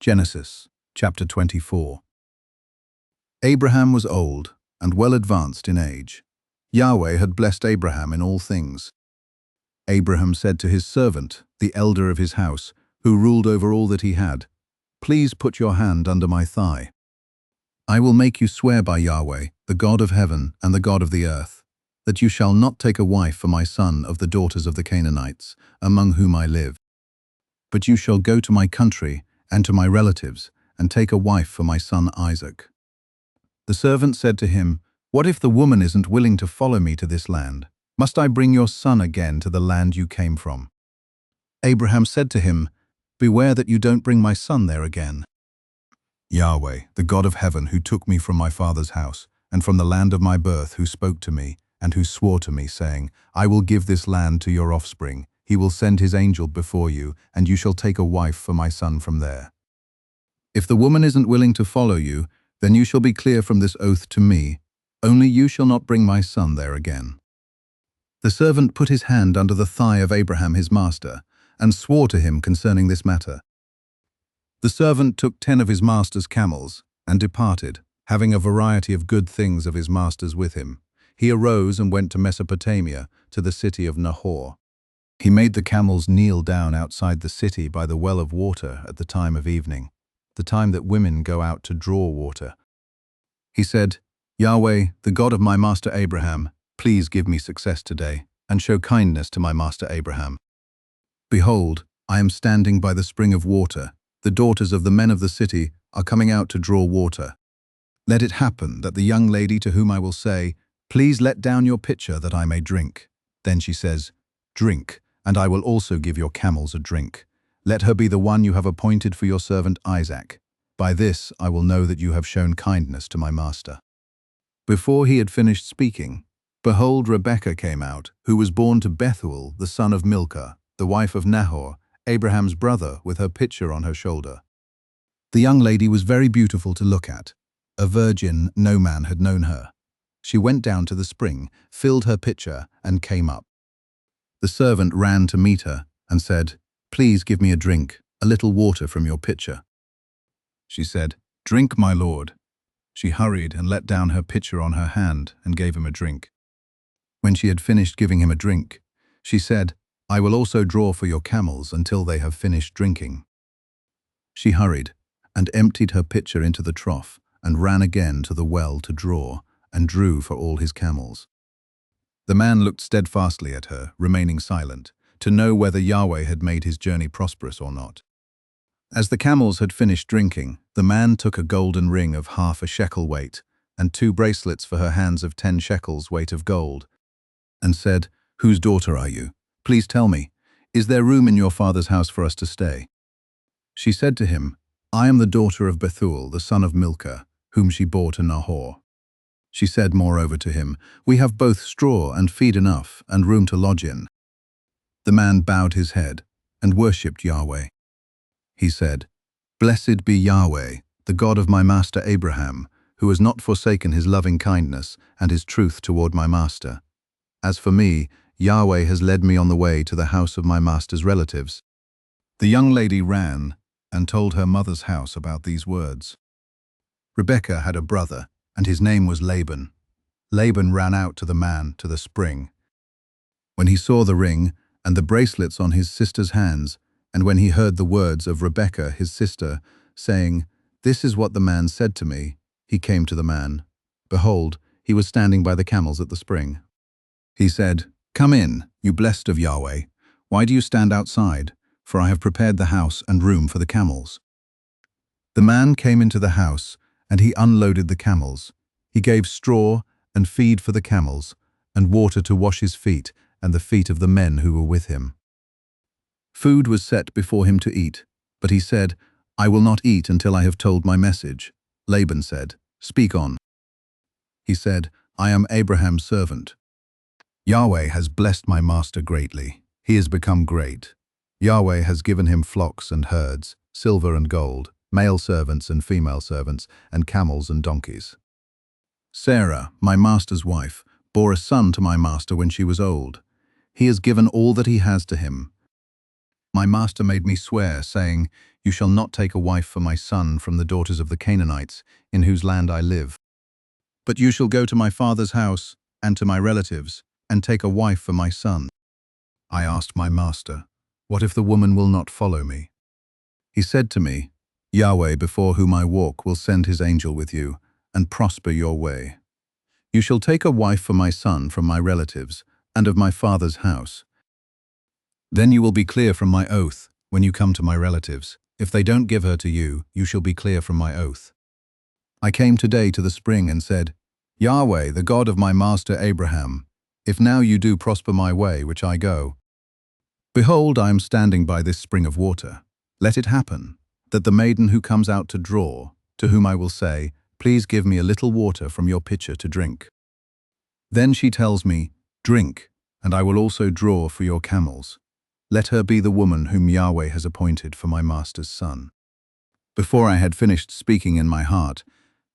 Genesis, chapter 24. Abraham was old and well advanced in age. Yahweh had blessed Abraham in all things. Abraham said to his servant, the elder of his house, who ruled over all that he had, "Please put your hand under my thigh. I will make you swear by Yahweh, the God of heaven and the God of the earth, that you shall not take a wife for my son of the daughters of the Canaanites, among whom I live. But you shall go to my country and to my relatives, and take a wife for my son Isaac." The servant said to him, "What if the woman isn't willing to follow me to this land? Must I bring your son again to the land you came from?" Abraham said to him, "Beware that you don't bring my son there again. Yahweh, the God of heaven, who took me from my father's house, and from the land of my birth, who spoke to me, and who swore to me, saying, 'I will give this land to your offspring. He will send his angel before you, and you shall take a wife for my son from there.' If the woman isn't willing to follow you, then you shall be clear from this oath to me. Only you shall not bring my son there again." The servant put his hand under the thigh of Abraham his master, and swore to him concerning this matter. The servant took 10 of his master's camels, and departed, having a variety of good things of his master's with him. He arose and went to Mesopotamia, to the city of Nahor. He made the camels kneel down outside the city by the well of water at the time of evening, the time that women go out to draw water. He said, "Yahweh, the God of my master Abraham, please give me success today, and show kindness to my master Abraham. Behold, I am standing by the spring of water. The daughters of the men of the city are coming out to draw water. Let it happen that the young lady to whom I will say, 'Please let down your pitcher that I may drink.' Then she says, 'Drink, and I will also give your camels a drink.' Let her be the one you have appointed for your servant Isaac. By this I will know that you have shown kindness to my master." Before he had finished speaking, behold, Rebekah came out, who was born to Bethuel, the son of Milcah, the wife of Nahor, Abraham's brother, with her pitcher on her shoulder. The young lady was very beautiful to look at. A virgin, no man had known her. She went down to the spring, filled her pitcher, and came up. The servant ran to meet her and said, "Please give me a drink, a little water from your pitcher." She said, "Drink, my lord." She hurried and let down her pitcher on her hand and gave him a drink. When she had finished giving him a drink, she said, "I will also draw for your camels until they have finished drinking." She hurried and emptied her pitcher into the trough and ran again to the well to draw, and drew for all his camels. The man looked steadfastly at her, remaining silent, to know whether Yahweh had made his journey prosperous or not. As the camels had finished drinking, the man took a golden ring of 1/2 shekel weight, and 2 bracelets for her hands of 10 shekels weight of gold, and said, "Whose daughter are you? Please tell me, is there room in your father's house for us to stay?" She said to him, "I am the daughter of Bethuel, the son of Milcah, whom she bore to Nahor." She said moreover to him, "We have both straw and feed enough, and room to lodge in." The man bowed his head and worshipped Yahweh. He said, "Blessed be Yahweh, the God of my master Abraham, who has not forsaken his loving kindness and his truth toward my master. As for me, Yahweh has led me on the way to the house of my master's relatives." The young lady ran and told her mother's house about these words. Rebekah had a brother, and his name was Laban. Laban ran out to the man to the spring. When he saw the ring and the bracelets on his sister's hands, and when he heard the words of Rebekah his sister, saying, "This is what the man said to me," he came to the man. Behold, he was standing by the camels at the spring. He said, "Come in, you blessed of Yahweh. Why do you stand outside? For I have prepared the house and room for the camels." The man came into the house, and he unloaded the camels. He gave straw and feed for the camels, and water to wash his feet and the feet of the men who were with him. Food was set before him to eat, but he said, "I will not eat until I have told my message." Laban said, "Speak on." He said, "I am Abraham's servant. Yahweh has blessed my master greatly. He has become great. Yahweh has given him flocks and herds, silver and gold, male servants and female servants, and camels and donkeys. Sarah, my master's wife, bore a son to my master when she was old. He has given all that he has to him. My master made me swear, saying, You shall not take a wife for my son from the daughters of the Canaanites, in whose land I live. But you shall go to my father's house and to my relatives, and take a wife for my son. I asked my master, what if the woman will not follow me? He said to me, Yahweh, before whom I walk, will send his angel with you, and prosper your way. You shall take a wife for my son from my relatives, and of my father's house. Then you will be clear from my oath when you come to my relatives. If they don't give her to you, you shall be clear from my oath. I came today to the spring and said, Yahweh, the God of my master Abraham, if now you do prosper my way which I go, behold, I am standing by this spring of water. Let it happen, that the maiden who comes out to draw, to whom I will say, please give me a little water from your pitcher to drink. Then she tells me, drink, and I will also draw for your camels. Let her be the woman whom Yahweh has appointed for my master's son. Before I had finished speaking in my heart,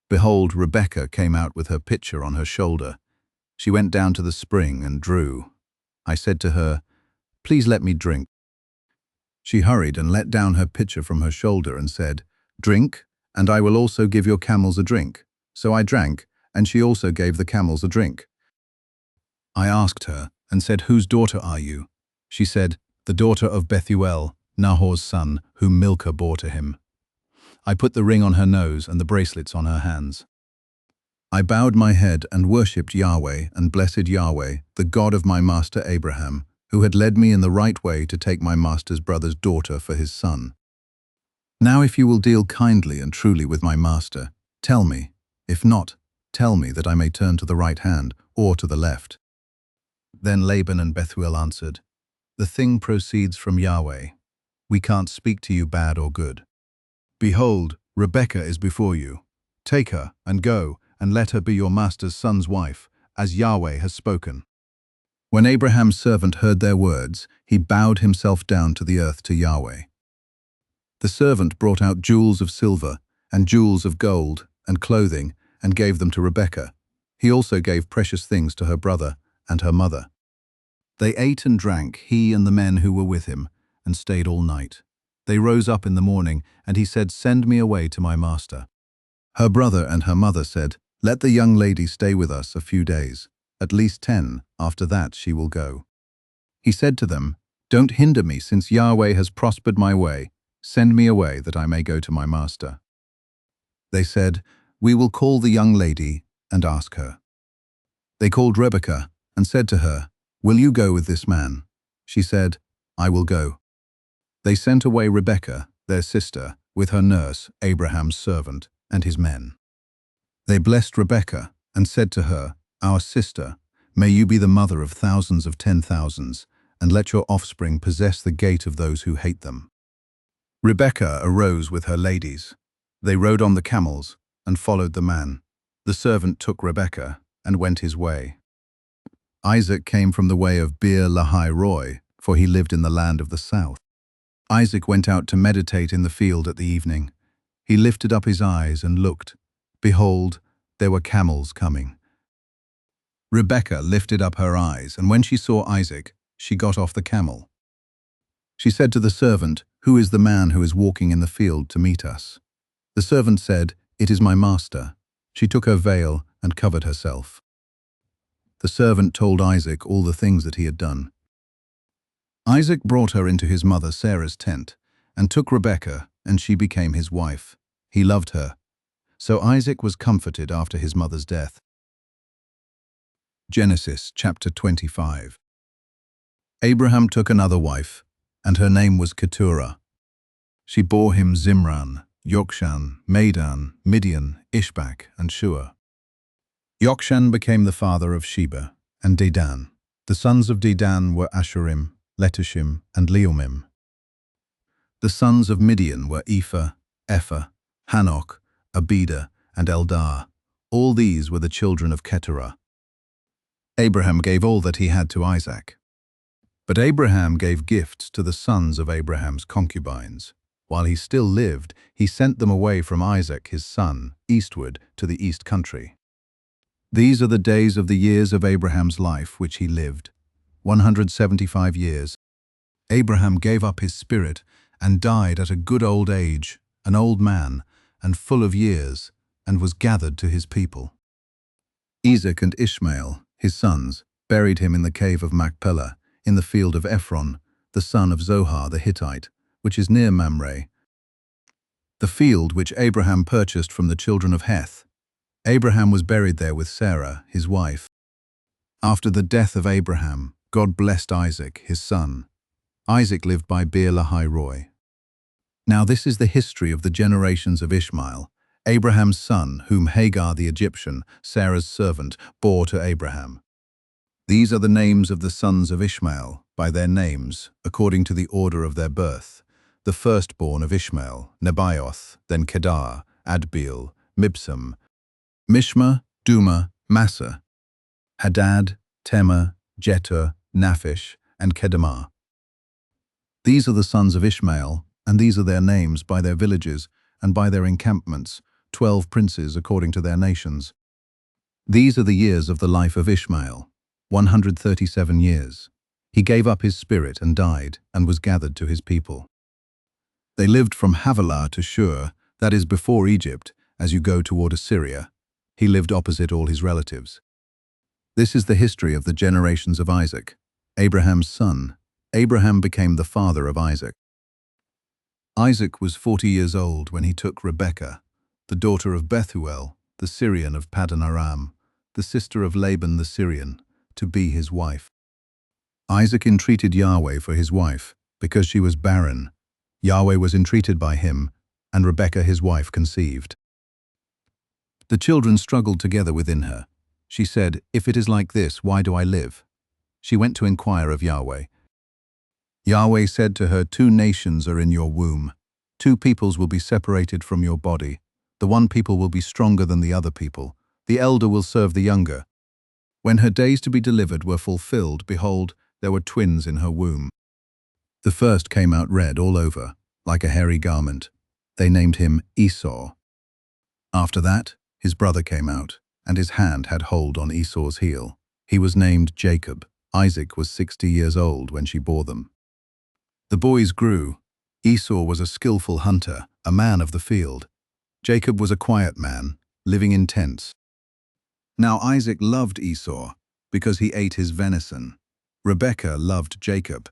behold, Rebekah came out with her pitcher on her shoulder. She went down to the spring and drew. I said to her, please let me drink. She hurried and let down her pitcher from her shoulder and said, drink, and I will also give your camels a drink. So I drank, and she also gave the camels a drink. I asked her and said, whose daughter are you? She said, the daughter of Bethuel, Nahor's son, whom Milcah bore to him. I put the ring on her nose and the bracelets on her hands. I bowed my head and worshipped Yahweh and blessed Yahweh, the God of my master Abraham, who had led me in the right way to take my master's brother's daughter for his son. Now if you will deal kindly and truly with my master, tell me. If not, tell me that I may turn to the right hand or to the left. Then Laban and Bethuel answered, the thing proceeds from Yahweh. We can't speak to you bad or good. Behold, Rebekah is before you. Take her and go, and let her be your master's son's wife, as Yahweh has spoken. When Abraham's servant heard their words, he bowed himself down to the earth to Yahweh. The servant brought out jewels of silver and jewels of gold and clothing and gave them to Rebekah. He also gave precious things to her brother and her mother. They ate and drank, he and the men who were with him, and stayed all night. They rose up in the morning, and he said, send me away to my master. Her brother and her mother said, let the young lady stay with us a few days, at least 10, after that she will go. He said to them, don't hinder me, since Yahweh has prospered my way. Send me away that I may go to my master. They said, we will call the young lady and ask her. They called Rebekah and said to her, will you go with this man? She said, I will go. They sent away Rebekah, their sister, with her nurse, Abraham's servant, and his men. They blessed Rebekah and said to her, our sister, may you be the mother of thousands of 10,000s, and let your offspring possess the gate of those who hate them. Rebekah arose with her ladies. They rode on the camels and followed the man. The servant took Rebekah and went his way. Isaac came from the way of Beer Lahai Roi, for he lived in the land of the south. Isaac went out to meditate in the field at the evening. He lifted up his eyes and looked. Behold, there were camels coming. Rebekah lifted up her eyes, and when she saw Isaac, she got off the camel. She said to the servant, who is the man who is walking in the field to meet us? The servant said, it is my master. She took her veil and covered herself. The servant told Isaac all the things that he had done. Isaac brought her into his mother Sarah's tent, and took Rebekah, and she became his wife. He loved her. So Isaac was comforted after his mother's death. Genesis chapter 25. Abraham took another wife, and her name was Keturah. She bore him Zimran, Yokshan, Medan, Midian, Ishbak, and Shua. Yokshan became the father of Sheba and Dedan. The sons of Dedan were Ashurim, Letushim, and Leumim. The sons of Midian were Ephah, Hanok, Abida, and Eldar. All these were the children of Keturah. Abraham gave all that he had to Isaac. But Abraham gave gifts to the sons of Abraham's concubines. While he still lived, he sent them away from Isaac his son, eastward to the east country. These are the days of the years of Abraham's life which he lived, 175 years. Abraham gave up his spirit and died at a good old age, an old man, and full of years, and was gathered to his people. Isaac and Ishmael, his sons, buried him in the cave of Machpelah, in the field of Ephron, the son of Zohar the Hittite, which is near Mamre, the field which Abraham purchased from the children of Heth. Abraham was buried there with Sarah, his wife. After the death of Abraham, God blessed Isaac, his son. Isaac lived by Beer Lahai Roi. Now this is the history of the generations of Ishmael, Abraham's son, whom Hagar the Egyptian, Sarah's servant, bore to Abraham. These are the names of the sons of Ishmael, by their names, according to the order of their birth. The firstborn of Ishmael, Nebaioth, then Kedar, Adbeel, Mibsam, Mishma, Duma, Massa, Hadad, Tema, Jetur, Naphish, and Kedemah. These are the sons of Ishmael, and these are their names by their villages and by their encampments, 12 princes according to their nations. These are the years of the life of Ishmael, 137 years. He gave up his spirit and died, and was gathered to his people. They lived from Havilah to Shur, that is before Egypt, as you go toward Assyria. He lived opposite all his relatives. This is the history of the generations of Isaac, Abraham's son. Abraham became the father of Isaac. Isaac was 40 years old when he took Rebekah, the daughter of Bethuel, the Syrian of Paddan Aram, the sister of Laban the Syrian, to be his wife. Isaac entreated Yahweh for his wife, because she was barren. Yahweh was entreated by him, and Rebekah his wife conceived. The children struggled together within her. She said, "If it is like this, why do I live?" She went to inquire of Yahweh. Yahweh said to her, "Two nations are in your womb. Two peoples will be separated from your body. The one people will be stronger than the other people. The elder will serve the younger." When her days to be delivered were fulfilled, behold, there were twins in her womb. The first came out red all over, like a hairy garment. They named him Esau. After that, his brother came out, and his hand had hold on Esau's heel. He was named Jacob. Isaac was 60 years old when she bore them. The boys grew. Esau was a skillful hunter, a man of the field. Jacob was a quiet man, living in tents. Now Isaac loved Esau, because he ate his venison. Rebekah loved Jacob.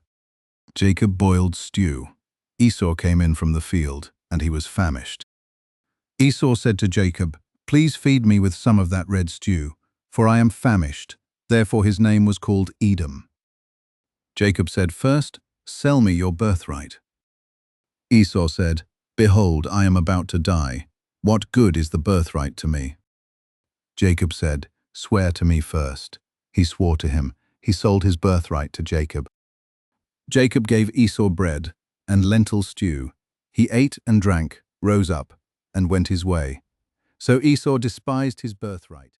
Jacob boiled stew. Esau came in from the field, and he was famished. Esau said to Jacob, "Please feed me with some of that red stew, for I am famished." Therefore his name was called Edom. Jacob said, "First, sell me your birthright." Esau said, "Behold, I am about to die. What good is the birthright to me?" Jacob said, "Swear to me first." He swore to him. He sold his birthright to Jacob. Jacob gave Esau bread and lentil stew. He ate and drank, rose up, and went his way. So Esau despised his birthright.